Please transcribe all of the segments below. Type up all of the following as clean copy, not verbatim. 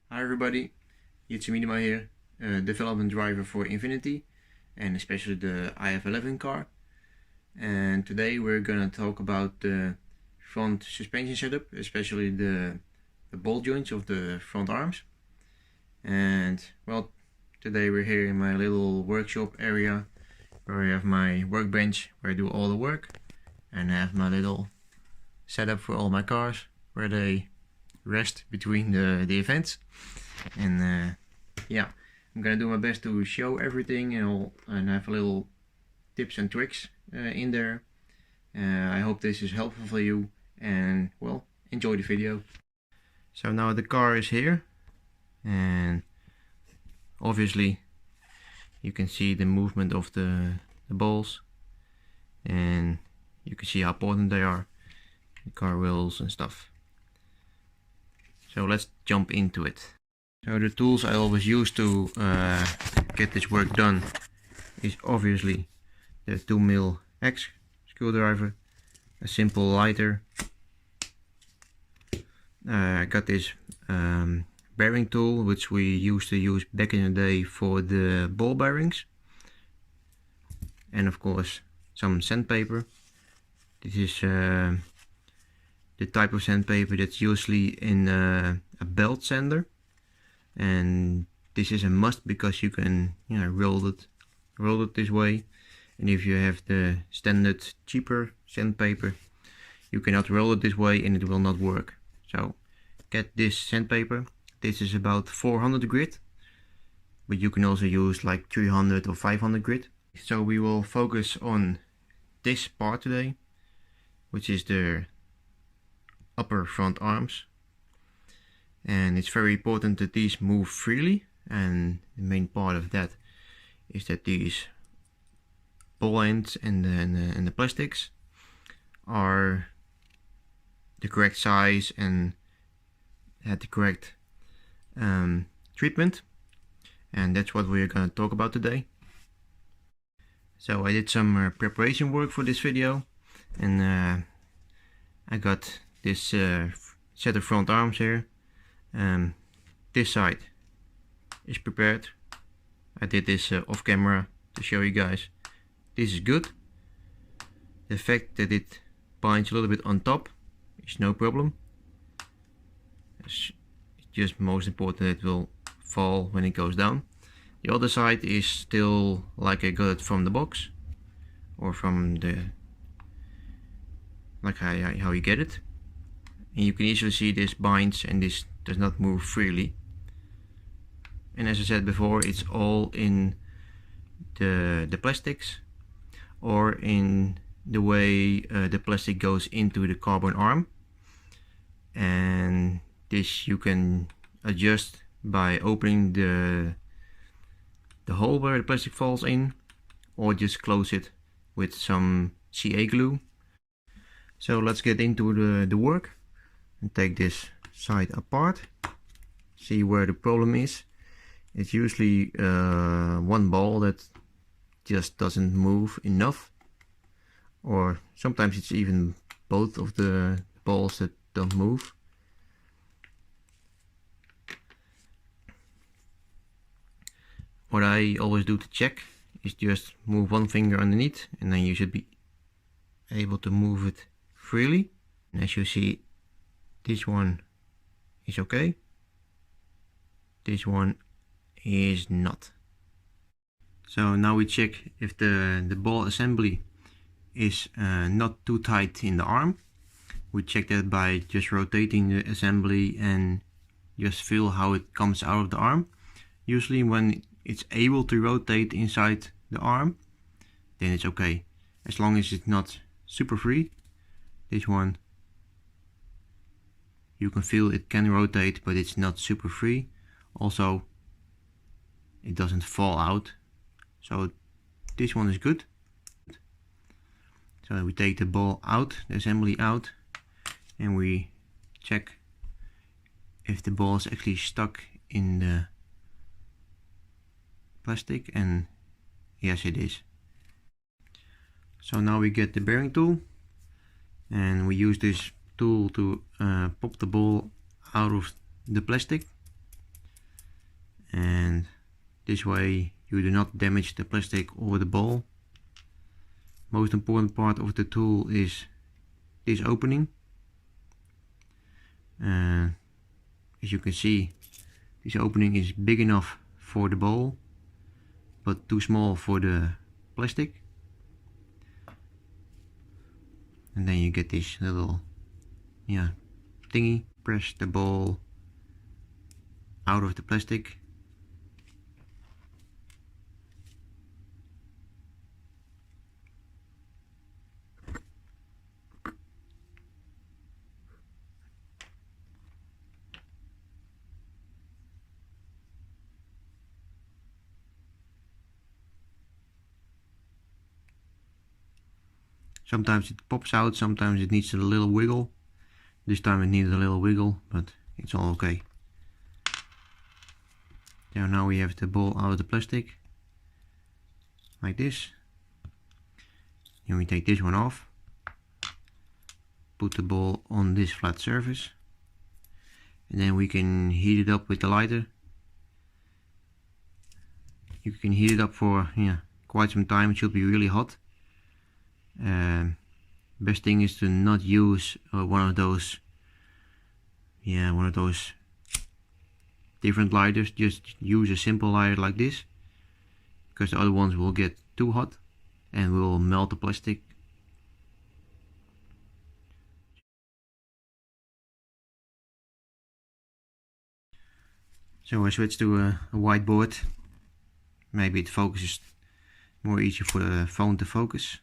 Hi everybody, Jitse Miedema here, development driver for Infinity and especially the IF11 car. And today we're gonna talk about the front suspension setup, especially the ball joints of the front arms. And well, today we're here in my little workshop area where I have my workbench where I do all the work, and I have my little setup for all my cars where they rest between the events. And yeah, I'm gonna do my best to show everything and have a little tips and tricks in there. I hope this is helpful for you, and well, enjoy the video. So now the car is here, and obviously you can see the movement of the balls, and you can see how important they are, the car wheels and stuff. So let's jump into it. So the tools I always use to get this work done is obviously the 2mm X screwdriver, a simple lighter. I got this bearing tool which we used to use back in the day for the ball bearings, and of course some sandpaper. This is the type of sandpaper that's usually in a belt sander, and this is a must because you can roll it this way. And if you have the standard cheaper sandpaper, you cannot roll it this way and it will not work. So get this sandpaper. This is about 400 grit, but you can also use like 300 or 500 grit. So we will focus on this part today, which is the upper front arms. And it's very important that these move freely, and the main part of that is that these ball ends and the plastics are the correct size and had the correct treatment, and that's what we're going to talk about today. So I did some preparation work for this video, and I got this set of front arms here. This side is prepared. I did this off camera to show you guys. This is good. The fact that it binds a little bit on top is no problem. It's just most important that it will fall when it goes down. The other side is still like I got it from the box, or from the how you get it. And you can easily see this binds and this does not move freely. And as I said before, it's all in the plastics, or in the way the plastic goes into the carbon arm. And this you can adjust by opening the hole where the plastic falls in, or just close it with some CA glue. So let's get into the work and take this side apart, see where the problem is. It's usually one ball that just doesn't move enough, or sometimes it's even both of the balls that don't move. What I always do to check is just move one finger underneath, and then you should be able to move it freely. And as you see, this one is okay, this one is not. So now we check if the ball assembly is not too tight in the arm. We check that by just rotating the assembly and just feel how it comes out of the arm. Usually when it's able to rotate inside the arm, then it's okay, as long as it's not super free. This one, you can feel it can rotate, but it's not super free. Also, it doesn't fall out. So this one is good. So we take the ball out, the assembly out, and we check if the ball is actually stuck in the plastic, and yes, it is. So now we get the bearing tool, and we use this tool to pop the ball out of the plastic. and this way you do not damage the plastic or the ball. Most important part of the tool is this opening, and as you can see, this opening is big enough for the ball but too small for the plastic. And then you get this little thingy. Press the ball out of the plastic. Sometimes it pops out, sometimes it needs a little wiggle. This time it needed a little wiggle, but it's all okay. So now we have the ball out of the plastic, like this. And we take this one off, put the ball on this flat surface, and then we can heat it up with the lighter. You can heat it up for quite some time. It should be really hot. Best thing is to not use one of those different lighters. Just use a simple lighter like this, because the other ones will get too hot and will melt the plastic. So I switched to a whiteboard. Maybe it focuses more easy for the phone to focus.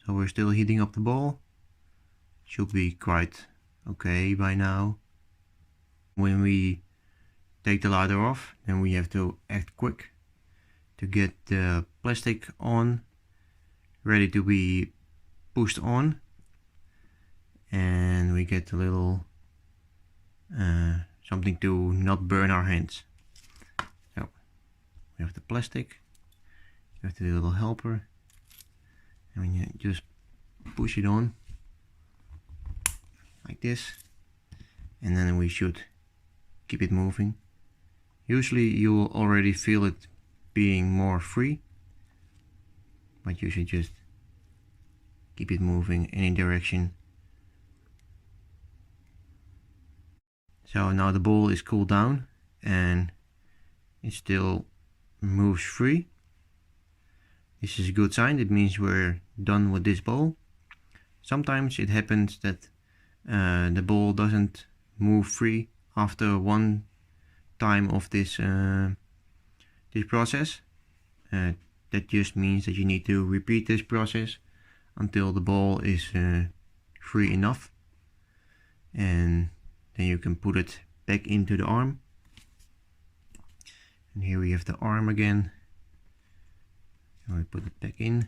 So we're still heating up the ball. Should be quite okay by now. When we take the lighter off, then we have to act quick to get the plastic on, ready to be pushed on. And we get a little something to not burn our hands. So we have the plastic, we have the little helper, and you just push it on like this, and then we should keep it moving. Usually you will already feel it being more free, but you should just keep it moving any direction. So now the ball is cooled down and it still moves free. This is a good sign. It means we're done with this ball. Sometimes it happens that the ball doesn't move free after one time of this process. That just means that you need to repeat this process until the ball is free enough, and then you can put it back into the arm. And here we have the arm again. And we put it back in.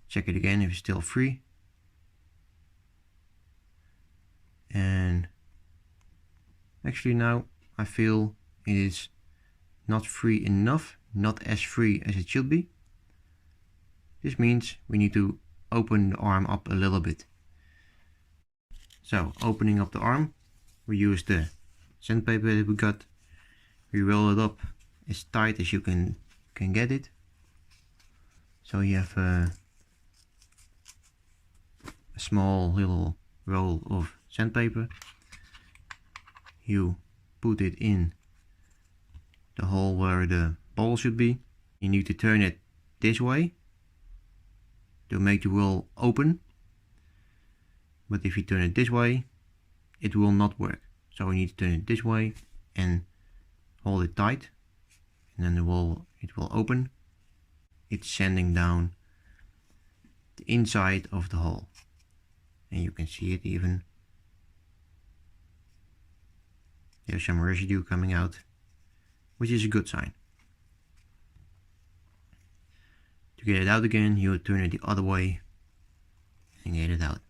Check it again if it's still free. And actually now I feel it is not free enough, not as free as it should be. This means we need to open the arm up a little bit. So opening up the arm, we use the sandpaper that we got. We roll it up as tight as you can get it. So you have a small little roll of sandpaper. You put it in the hole where the ball should be. You need to turn it this way to make the roll open. But if you turn it this way, it will not work. So we need to turn it this way and hold it tight, and then it will open. It's sanding down the inside of the hole, and you can see it even. There's some residue coming out, which is a good sign. To get it out again, you turn it the other way and get it out.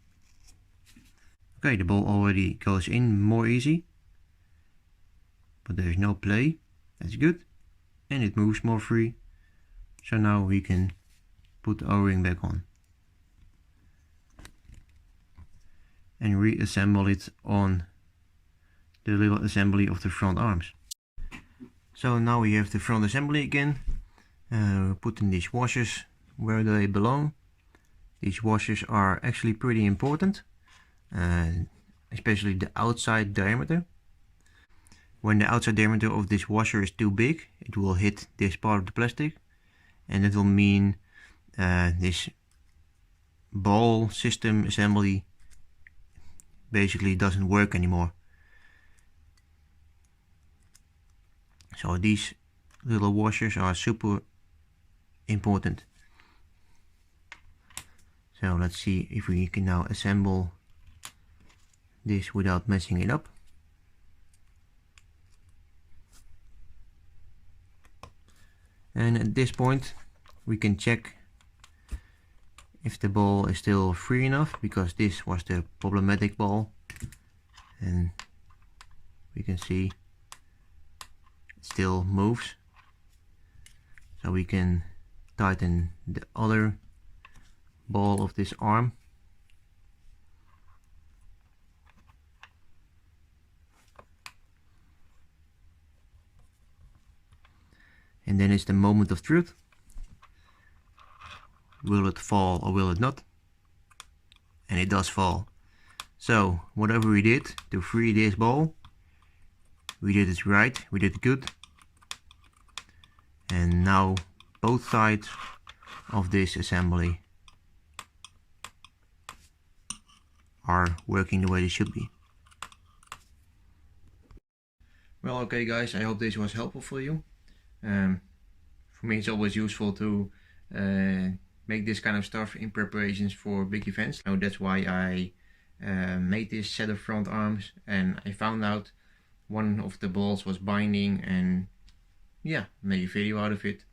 Okay, the ball already goes in more easy, but there is no play. That's good, and it moves more free. So now we can put the O-ring back on. and reassemble it on the little assembly of the front arms. So now we have the front assembly again. Put in these washers where they belong. These washers are actually pretty important, especially the outside diameter. When the outside diameter of this washer is too big, it will hit this part of the plastic, and it will mean this ball system assembly basically doesn't work anymore. So these little washers are super important. So let's see if we can now assemble this without messing it up. And at this point we can check if the ball is still free enough, because this was the problematic ball, and we can see it still moves. So we can tighten the other ball of this arm. And then it's the moment of truth. Will it fall or will it not? And it does fall. So whatever we did to free this ball, we did it right, we did it good. And now both sides of this assembly are working the way they should be. Well, okay guys, I hope this was helpful for you. For me it's always useful to make this kind of stuff in preparations for big events. So that's why I made this set of front arms, and I found out one of the balls was binding, and yeah, made a video out of it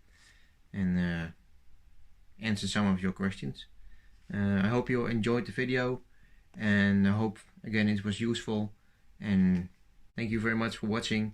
and answer some of your questions. I hope you enjoyed the video, and I hope again it was useful, and thank you very much for watching.